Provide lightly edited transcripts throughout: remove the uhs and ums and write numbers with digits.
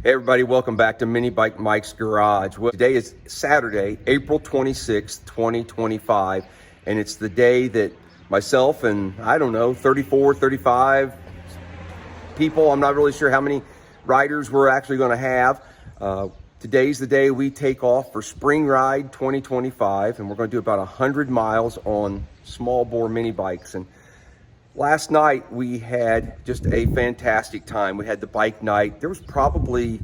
Hey everybody, welcome back to Mini Bike Mike's Garage. Well, today is Saturday, April 26th, 2025, and it's the day that myself and, I don't know, 34, 35 people, I'm not really sure how many riders we're actually going to have. Today's the day we take off for Spring Ride 2025, and we're going to do about 100 miles on small bore mini bikes. And last night we had just a fantastic time. We had the bike night. There was probably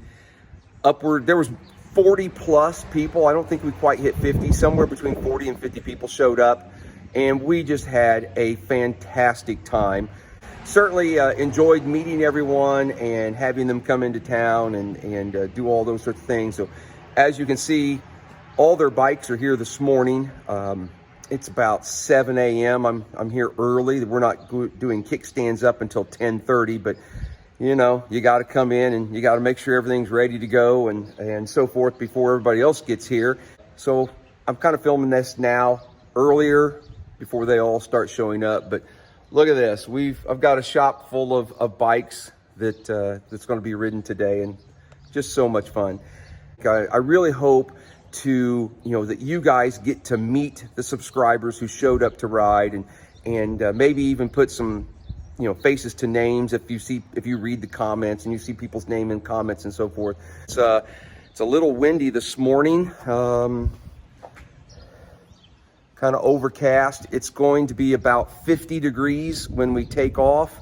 there was 40 plus people. I don't think we quite hit 50. Somewhere between 40 and 50 people showed up, and we just had a fantastic time. Certainly enjoyed meeting everyone and having them come into town and do all those sorts of things. So as you can see, all their bikes are here this morning. It's about 7 a.m. I'm here early. We're not doing kickstands up until 10:30, but you know, you got to come in and you got to make sure everything's ready to go and so forth before everybody else gets here. So I'm kind of filming this now earlier before they all start showing up. But look at this. I've got a shop full of bikes that's going to be ridden today, and just so much fun. I really hope that you guys get to meet the subscribers who showed up to ride, and maybe even put some faces to names if you read the comments and you see people's name in comments and so forth. It's a little windy this morning, kind of overcast. It's going to be about 50 degrees when we take off,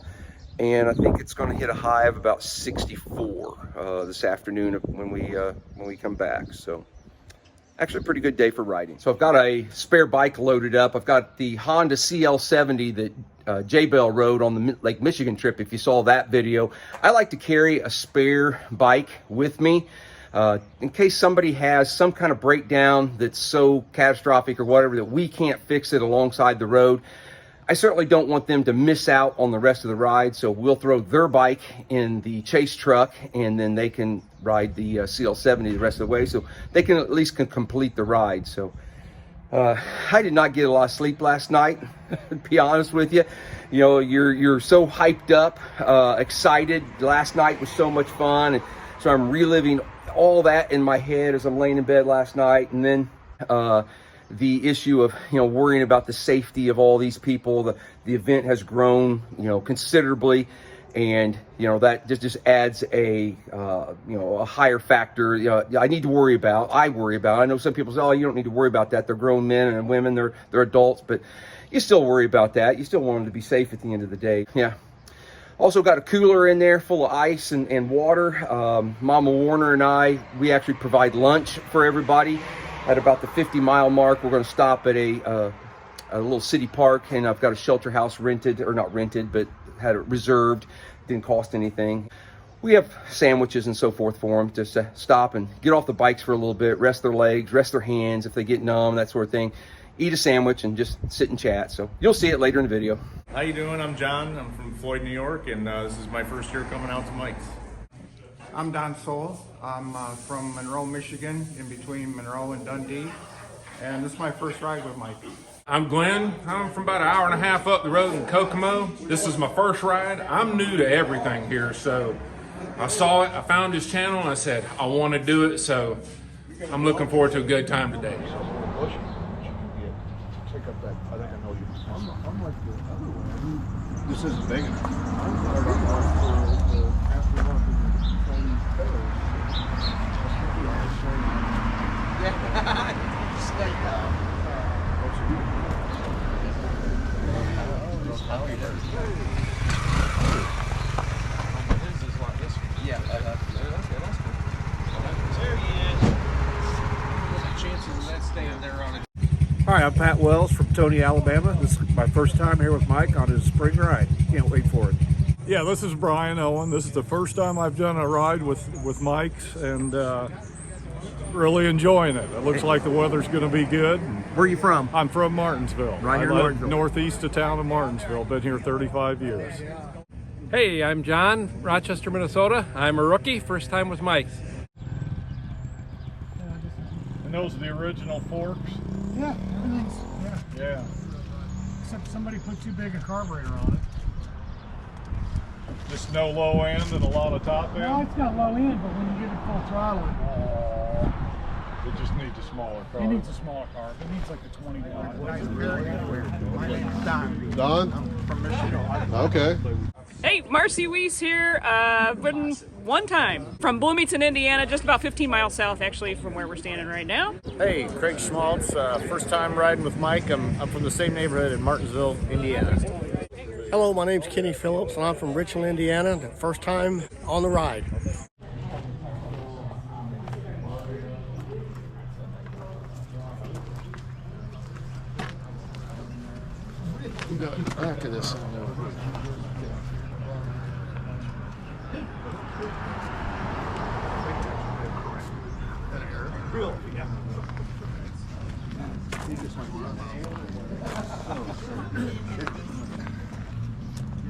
and I think it's going to hit a high of about 64 this afternoon when we come back. So actually a pretty good day for riding. So I've got a spare bike loaded up. I've got the Honda CL70 that J-Bell rode on the Lake Michigan trip. If you saw that video, I like to carry a spare bike with me in case somebody has some kind of breakdown that's so catastrophic or whatever that we can't fix it alongside the road. I certainly don't want them to miss out on the rest of the ride, so we'll throw their bike in the chase truck, and then they can ride the CL70 the rest of the way, so they can at least complete the ride. So I did not get a lot of sleep last night, to be honest with you. You're so hyped up, excited. Last night was so much fun, and so I'm reliving all that in my head as I'm laying in bed last night, and then the issue of worrying about the safety of all these people. The event has grown considerably, and that just adds a higher factor. I need to worry about. I know some people say, oh, you don't need to worry about that. They're grown men and women. They're adults, but you still worry about that. You still want them to be safe at the end of the day. Yeah. Also got a cooler in there full of ice and water. Mama Warner and we actually provide lunch for everybody. At about the 50-mile mark, we're going to stop at a little city park, and I've got a shelter house rented, or not rented, but had it reserved. Didn't cost anything. We have sandwiches and so forth for them, just to stop and get off the bikes for a little bit, rest their legs, rest their hands if they get numb, that sort of thing. Eat a sandwich and just sit and chat. So you'll see it later in the video. How you doing? I'm John. I'm from Floyd, New York, and this is my first year coming out to Mike's. I'm Don Soul. I'm from Monroe, Michigan, in between Monroe and Dundee, and this is my first ride with Mike. I'm Glenn. I'm from about an hour and a half up the road in Kokomo. This is my first ride. I'm new to everything here, so I saw it, I found his channel, and I said, I want to do it, so I'm looking forward to a good time today. This isn't big enough. Hi, I'm Pat Wells from Tony, Alabama. This is my first time here with Mike on his spring ride. Can't wait for it. Yeah, this is Brian Owen. This is the first time I've done a ride with Mike's, and really enjoying it. It looks like the weather's going to be good. Where are you from? I'm from Martinsville. Right here in Martinsville. Northeast of town of Martinsville. Been here 35 years. Hey, I'm John, Rochester, Minnesota. I'm a rookie, first time with Mike's. And those are the original forks? Yeah, everything's, Yeah. except somebody put too big a carburetor on it. Just no low end and a lot of top Well, end? it's got low end, but when you get it full throttle, It just needs a smaller car. it needs a smaller car. It needs like a 21. My name is Don. Don? I'm from Michigan. Okay. Hey, Marcy Weiss here. Been one time from Bloomington, Indiana, just about 15 miles south, actually, from where we're standing right now. Hey, Craig Schmaltz. First time riding with Mike. I'm from the same neighborhood in Martinsville, Indiana. Hello, my name's Kenny Phillips, and I'm from Richland, Indiana. First time on the ride. Back of this.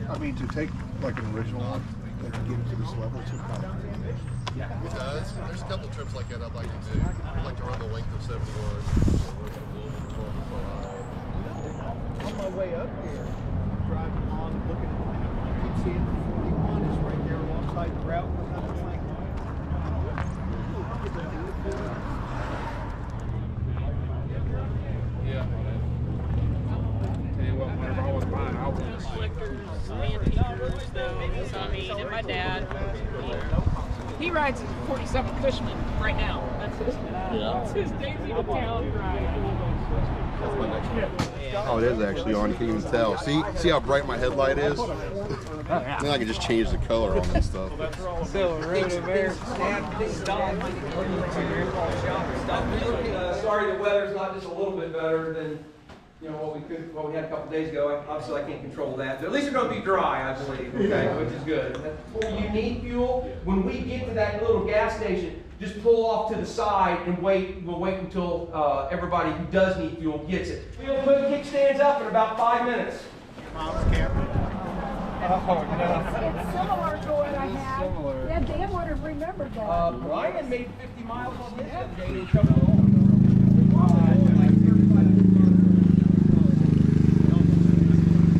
I mean, to take like an original one and get it to this level, it's Yeah, there's a couple trips like that I'd like to do. I'd like to run the length of 71. on my way up here, driving on, looking at the map, I keep seeing 41 is right there alongside the route. Yeah. Tell you what, whenever I was buying, I was Collectors, antiques, though, I mean, and my dad, he rides a 47 Cushman right now. That's his Daisy to town ride. That's my next one. Oh, it is actually on. You can't even tell. See how bright my headlight is? Then I can just change the color on that stuff. Sorry, the weather's not just a little bit better than what we had a couple days ago. Obviously, I can't control that. But at least it's going to be dry, I believe. Okay, which is good. You need fuel. When we get to that little gas station, just pull off to the side and wait. We'll wait until everybody who does need fuel gets it. We'll put kickstands up in about 5 minutes. Mom's camping. It's similar to what I had. Yeah, Dan would have remembered that. Brian made 50 miles on this day.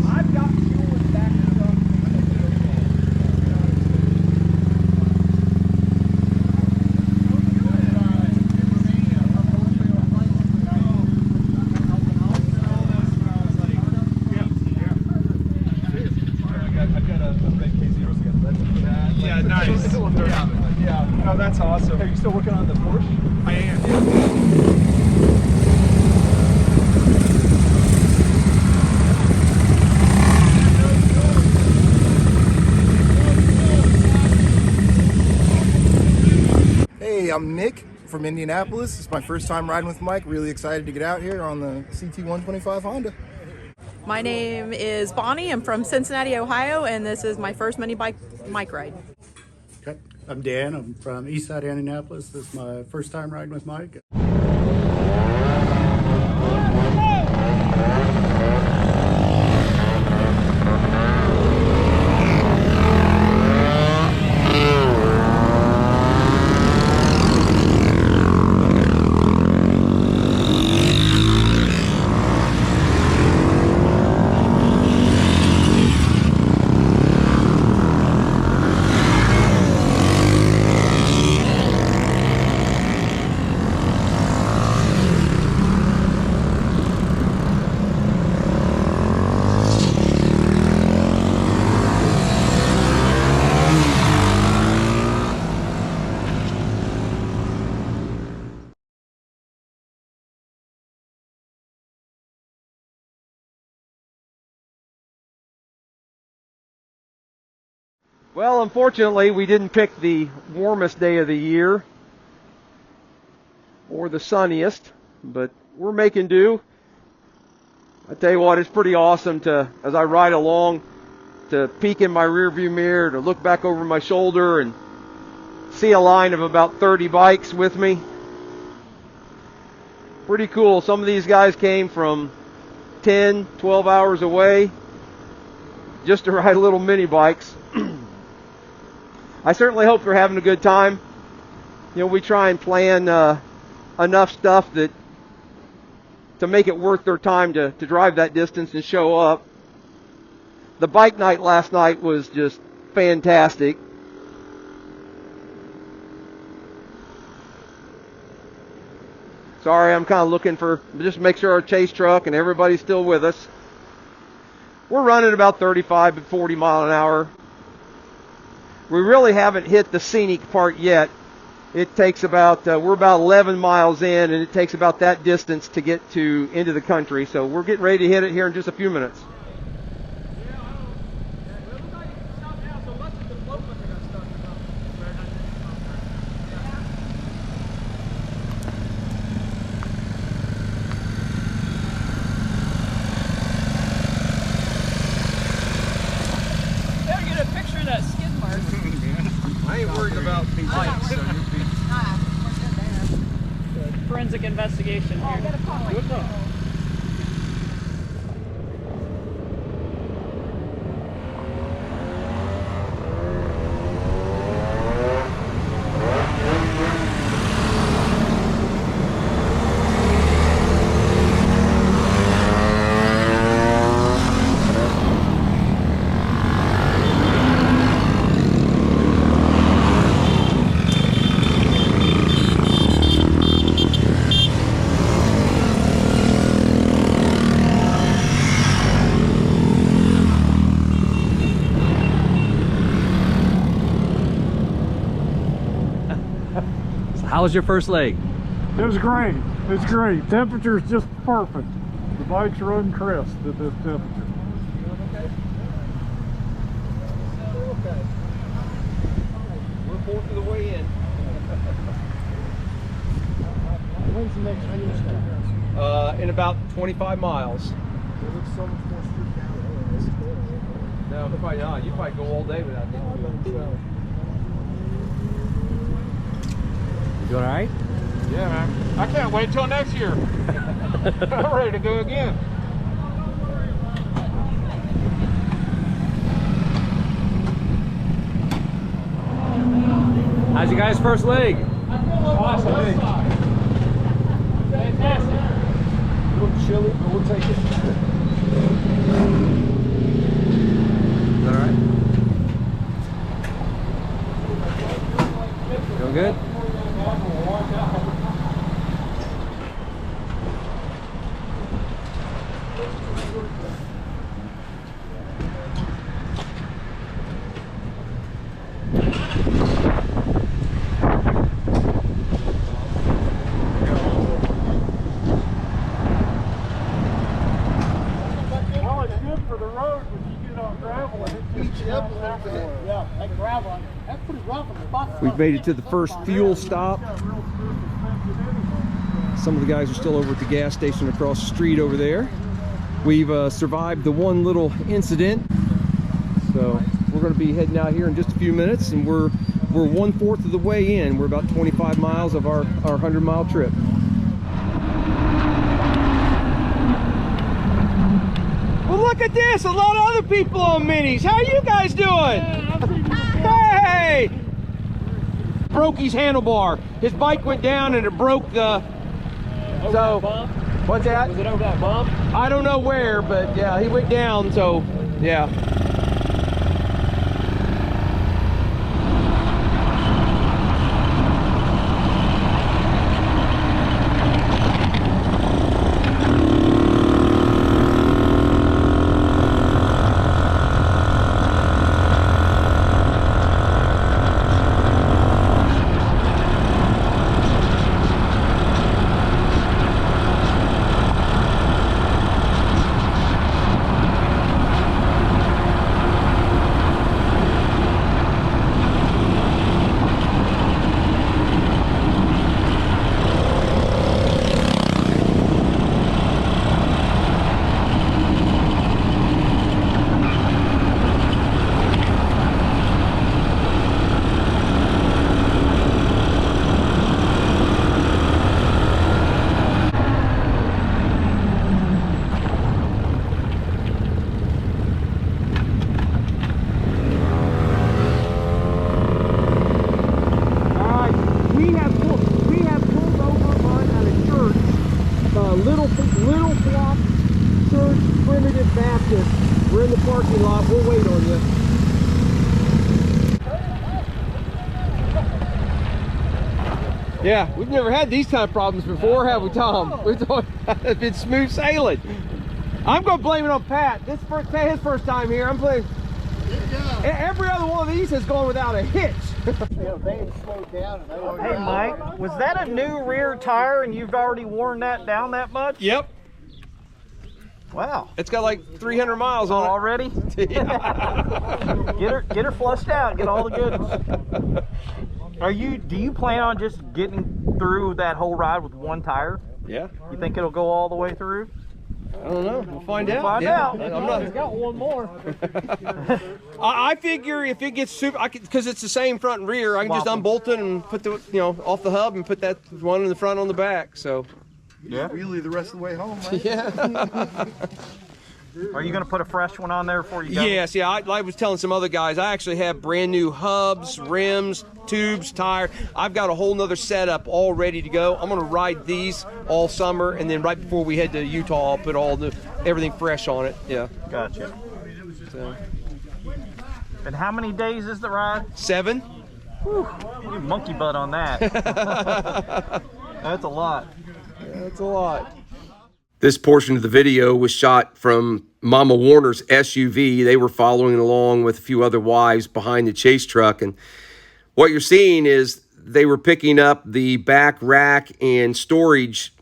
I've got fuel in the back of the truck. Yeah, nice. Yeah. Oh, that's awesome. Are you still working on the Porsche? I am, yeah. Hey, I'm Nick from Indianapolis. It's my first time riding with Mike. Really excited to get out here on the CT125 Honda. My name is Bonnie. I'm from Cincinnati, Ohio, and this is my first mini bike ride. Okay. I'm Dan. I'm from Eastside Indianapolis. This is my first time riding with Mike. Well, unfortunately, we didn't pick the warmest day of the year or the sunniest, but we're making do. I tell you what, it's pretty awesome to, as I ride along, to peek in my rearview mirror, to look back over my shoulder and see a line of about 30 bikes with me. Pretty cool. Some of these guys came from 10, 12 hours away just to ride little mini bikes. I certainly hope they're having a good time. You know, we try and plan enough stuff that to make it worth their time to drive that distance and show up. The bike night last night was just fantastic. Sorry, I'm kind of looking for, just make sure our chase truck and everybody's still with us. We're running about 35 to 40 mile an hour. We really haven't hit the scenic part yet. It takes about, we're about 11 miles in, and it takes about that distance to get into the country. So we're getting ready to hit it here in just a few minutes. Better get a picture of that skid mark. I ain't worried about lights, so you'll be... Forensic investigation here. Good enough. How was your first leg? It was great. It's great. Temperature's just perfect. The bike's running crisp at this temperature. We're 4th of the way in. When's the next race? In about 25 miles. It looks so much more stripped down. No, probably not. You probably go all day without that. You doing all right? Yeah, man. I can't wait till next year. I'm ready to go again. How's your guys' first leg? Awesome. Fantastic. A little chilly, but we'll take it. All right. Feel good? Well, it's good for the road when you get on gravel and it just beats up a little bit. Yeah, that gravel, that's pretty rough on the bottom. We've made it to the first fuel stop. Some of the guys are still over at the gas station across the street over there. We've survived the one little incident. So we're going to be heading out here in just a few minutes, and we're 1/4 of the way in. We're about 25 miles of our 100-mile trip. Well, look at this! A lot of other people on minis. How are you guys doing? Hey! Broke his handlebar. His bike went down and it broke the... So, what's that? Was it over that bump? I don't know where, but yeah, he went down, so yeah. Yeah, we've never had these kind of problems before, have we, Tom? We've always been smooth sailing. I'm going to blame it on Pat. This is his first time here. I'm blaming. Every other one of these has gone without a hitch. Hey, Mike, was that a new rear tire and you've already worn that down that much? Yep. Wow. It's got like 300 miles on it. Already? Yeah. Get her flushed out, get all the goodness. Do you plan on just getting through that whole ride with one tire? Yeah. You think it'll go all the way through? I don't know. We'll find out. Find yeah. out. I'm not. He's got one more. I figure if it gets super, because it's the same front and rear, I can just unbolt it and put the, off the hub and put that one in the front on the back. So. Yeah. Really, the rest of the way home, right? Yeah. Are you going to put a fresh one on there before you go? Yes, yeah. I was telling some other guys, I actually have brand new hubs, rims, tubes, tire. I've got a whole nother setup all ready to go. I'm going to ride these all summer, and then right before we head to Utah, I'll put everything fresh on it. Yeah. Gotcha. So. And how many days is the ride? 7. Whew, you monkey butt on that. That's a lot. That's a lot. This portion of the video was shot from Mama Warner's SUV. They were following along with a few other wives behind the chase truck. And what you're seeing is they were picking up the back rack and storage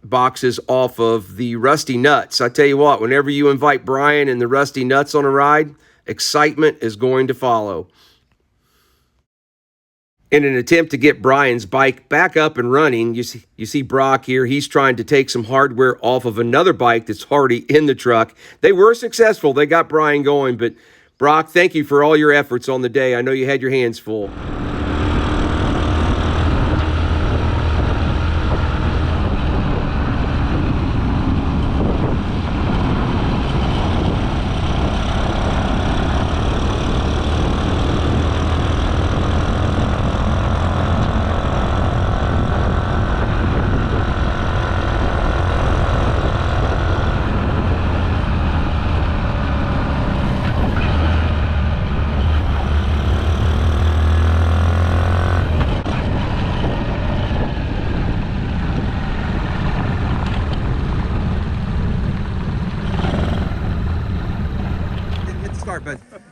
boxes off of the Rusty Nuts. I tell you what, whenever you invite Brian and the Rusty Nuts on a ride, excitement is going to follow. In an attempt to get Brian's bike back up and running, you see Brock here. He's trying to take some hardware off of another bike that's already in the truck. They were successful. They got Brian going. But Brock, thank you for all your efforts on the day. I know you had your hands full.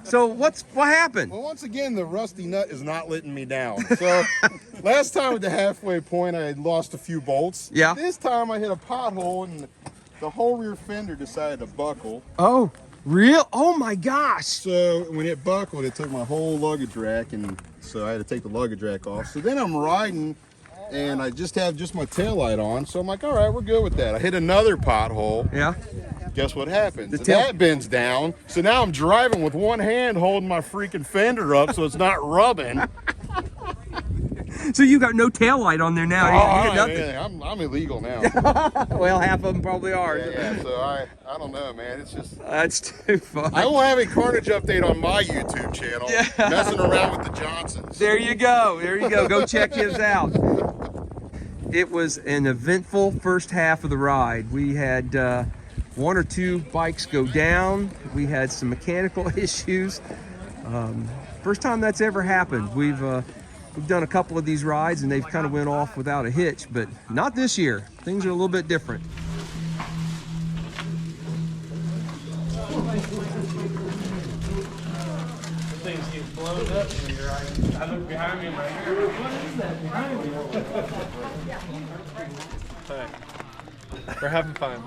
So what happened? Well, once again, the Rusty Nut is not letting me down. So last time at the halfway point, I had lost a few bolts. Yeah. This time I hit a pothole and the whole rear fender decided to buckle. Oh, real? Oh my gosh. So when it buckled, it took my whole luggage rack, and so I had to take the luggage rack off. So then I'm riding and I just have my taillight on. So I'm like, all right, we're good with that. I hit another pothole. Yeah. Guess what happens? That bends down. So now I'm driving with one hand holding my freaking fender up so it's not rubbing. So you got no tail light on there now. I'm illegal now. Well, half of them probably are. Yeah, so I don't know, man. It's just... That's too fun. I won't have a carnage update on my YouTube channel. Yeah. Messing around with the Johnsons. There you go. There you go. Go check his out. It was an eventful first half of the ride. We had... 1 or 2 bikes go down. We had some mechanical issues. First time that's ever happened. We've done a couple of these rides and they've kind of went off without a hitch, but not this year. Things are a little bit different. Things get blown up when you're riding. I look behind me right here. What is that behind me? Hey, we're having fun.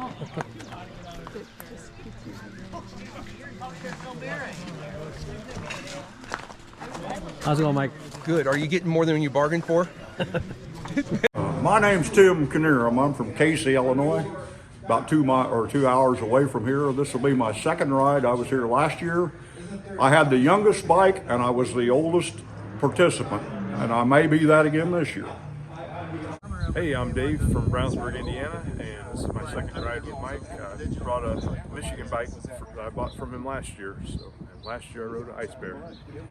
How's it going, Mike? Good. Are you getting more than you bargained for? My name's Tim Kinnear. I'm from Casey, Illinois, about 2 hours away from here. This will be my second ride. I was here last year. I had the youngest bike and I was the oldest participant, and I may be that again this year. Hey, I'm Dave from Brownsburg, Indiana, and this is my second ride with Mike. I brought a Michigan bike that I bought from him last year. And last year I rode an Ice Bear.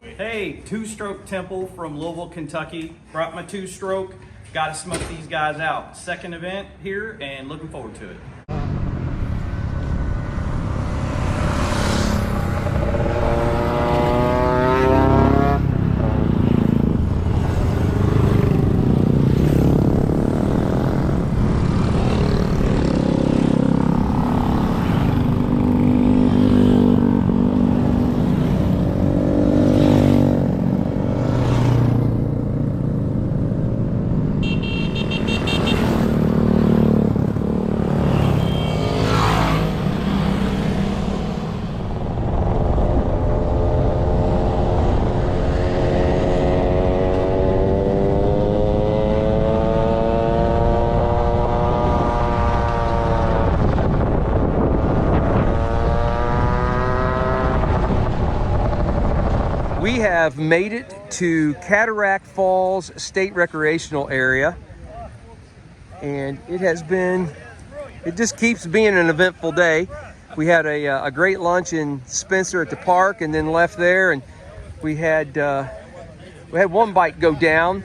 Hey, Two-Stroke Temple from Louisville, Kentucky. Brought my 2-stroke. Got to smoke these guys out. Second event here, and looking forward to it. We have made it to Cataract Falls State Recreational Area, and it just keeps being an eventful day. We had a great lunch in Spencer at the park, and then left there, and we had one bike go down.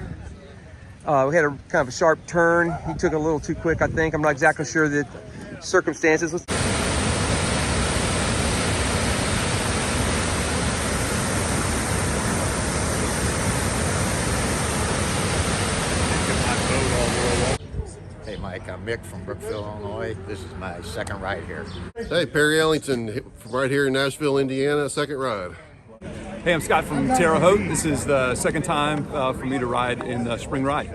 We had a kind of a sharp turn. He took it a little too quick, I think. I'm not exactly sure the circumstances. Hey Mike, I'm Mick from Brookville, Illinois. This is my second ride here. Hey, Perry Ellington from right here in Nashville, Indiana, second ride. Hey, I'm Scott from Terre Haute. This is the second time for me to ride in Spring Ride.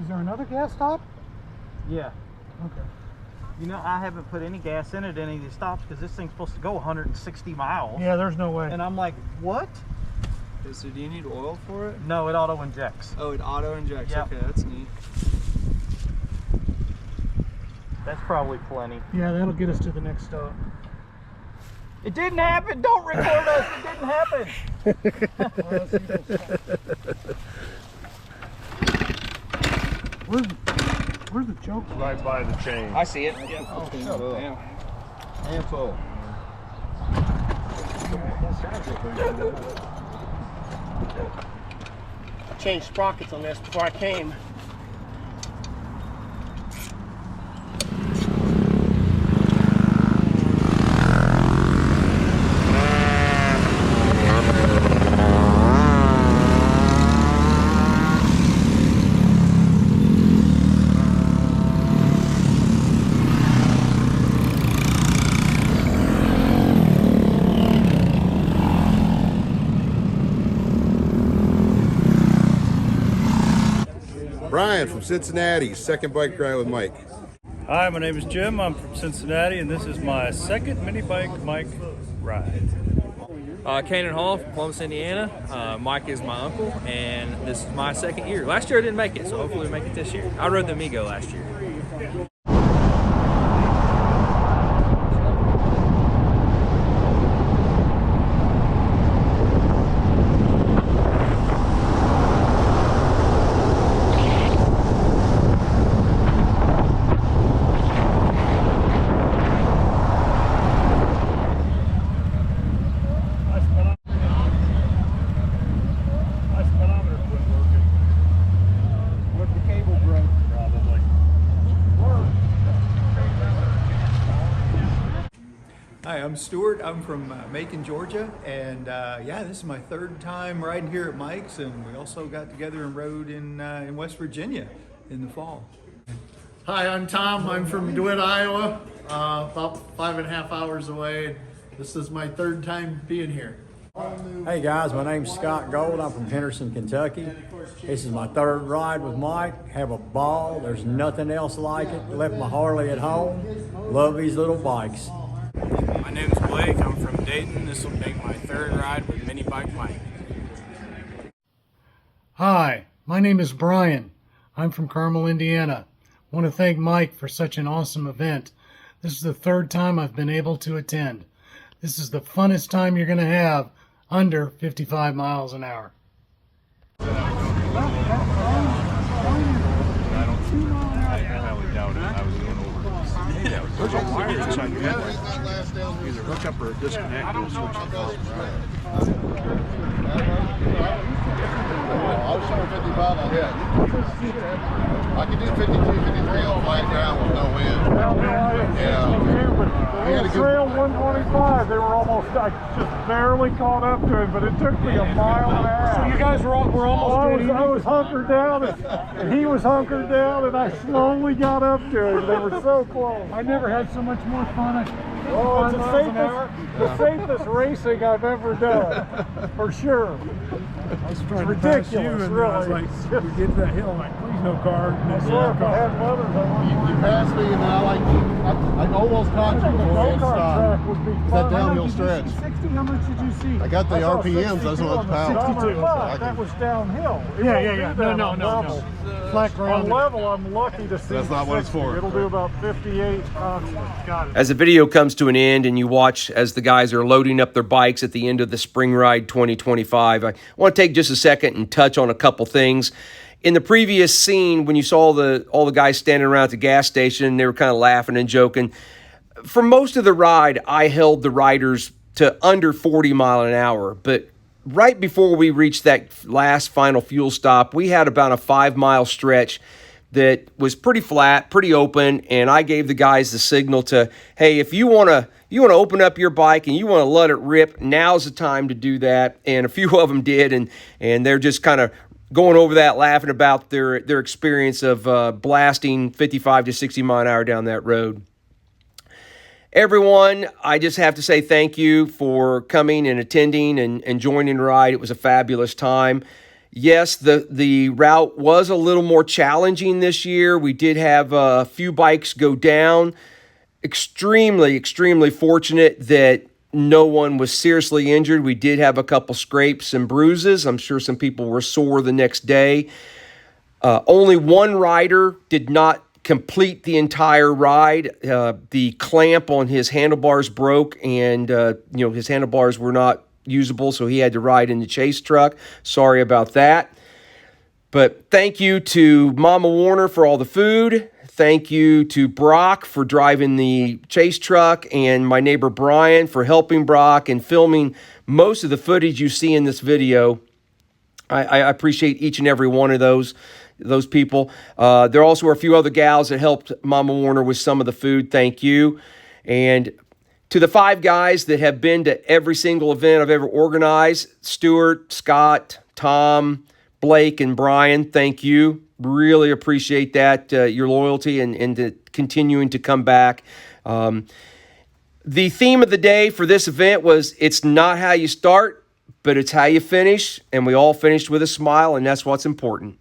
Is there another gas stop? Yeah. Okay. You know, I haven't put any gas in it at any of these stops because this thing's supposed to go 160 miles. Yeah, there's no way. And I'm like, what? So do you need oil for it? No, it auto injects. Oh, it auto injects. Yep. Okay, that's neat. That's probably plenty. Yeah, that'll get us to the next stop. It didn't happen. Don't record us. It didn't happen. Where's the choke? Right by the chain. I see it. Yeah. Oh, damn. Handful. I changed sprockets on this before I came. Brian from Cincinnati, second bike ride with Mike. Hi, my name is Jim. I'm from Cincinnati, and this is my second mini bike Mike ride. Cannon Hall from Columbus, Indiana. Mike is my uncle, and this is my second year. Last year I didn't make it, so hopefully we make it this year. I rode the Amigo last year. Hi, I'm Stuart. I'm from Macon, Georgia, and yeah, this is my third time riding here at Mike's, and we also got together and rode in West Virginia in the fall. Hi, I'm Tom. I'm from DeWitt, Iowa, about 5.5 hours away. This is my third time being here. Hey guys, my name's Scott Gold. I'm from Henderson, Kentucky. This is my third ride with Mike. Have a ball. There's nothing else like it. Left my Harley at home. Love these little bikes. My name's Blake. I'm from Dayton. This will make my third ride with Mini Bike Mike. Hi, my name is Brian. I'm from Carmel, Indiana. I want to thank Mike for such an awesome event. This is the third time I've been able to attend. This is the funnest time you're going to have under 55 miles an hour. I highly doubt it. I was going over. Yeah, there's a wire inside your headlight. Either hook up or disconnect. You'll switch the I was showing 55 on that. I can do 52, 53 on flat ground with no wind. On trail 125, they were almost, I just barely caught up to him, but it took me a mile and a half. So you guys were almost I was hunkered down, and he was hunkered down, and I slowly got up to him. They were so close. I never had so much more fun. Oh, it's the safest racing I've ever done, for sure. It's ridiculous, really. I was like, we get to that hill, like, please no car. I swear if I had mothers, I want You passed me, and then I almost caught you before you stopped. It's that downhill stretch. 60, how much did you see? I got the RPMs, that's what it's power. 62. That was downhill. Yeah. No. Flat ground. On level, I'm lucky to see. That's not what it's for. It'll do about 58 constantly. Got it. As the video comes to an end and you watch as the guys are loading up their bikes at the end of the Spring Ride 2025, I want to take just a second and touch on a couple things. In the previous scene, when you saw all the guys standing around at the gas station, they were kind of laughing and joking. For most of the ride, I held the riders to under 40 mile an hour, but right before we reached that last final fuel stop, we had about a 5 mile stretch that was pretty flat, pretty open, and I gave the guys the signal to, hey, if you want to open up your bike and you want to let it rip, now's the time to do that. And a few of them did, and they're just kind of going over that, laughing about their experience of blasting 55 to 60 mile an hour down that road. Everyone, I just have to say thank you for coming and attending and joining the ride. It was a fabulous time. Yes, the route was a little more challenging this year. We did have a few bikes go down. Extremely fortunate that no one was seriously injured. We did have a couple scrapes and bruises. I'm sure some people were sore the next day. Only one rider did not complete the entire ride. The clamp on his handlebars broke, and his handlebars were not usable, so he had to ride in the chase truck. Sorry about that. But thank you to Mama Warner for all the food. Thank you to Brock for driving the chase truck, and my neighbor Brian for helping Brock and filming most of the footage you see in this video. I appreciate each and every one of those people. There also were a few other gals that helped Mama Warner with some of the food. Thank you. And to the 5 guys that have been to every single event I've ever organized, Stuart, Scott, Tom, Blake, and Brian, thank you. Really appreciate that, your loyalty and continuing to come back. The theme of the day for this event was, it's not how you start, but it's how you finish. And we all finished with a smile, and that's what's important.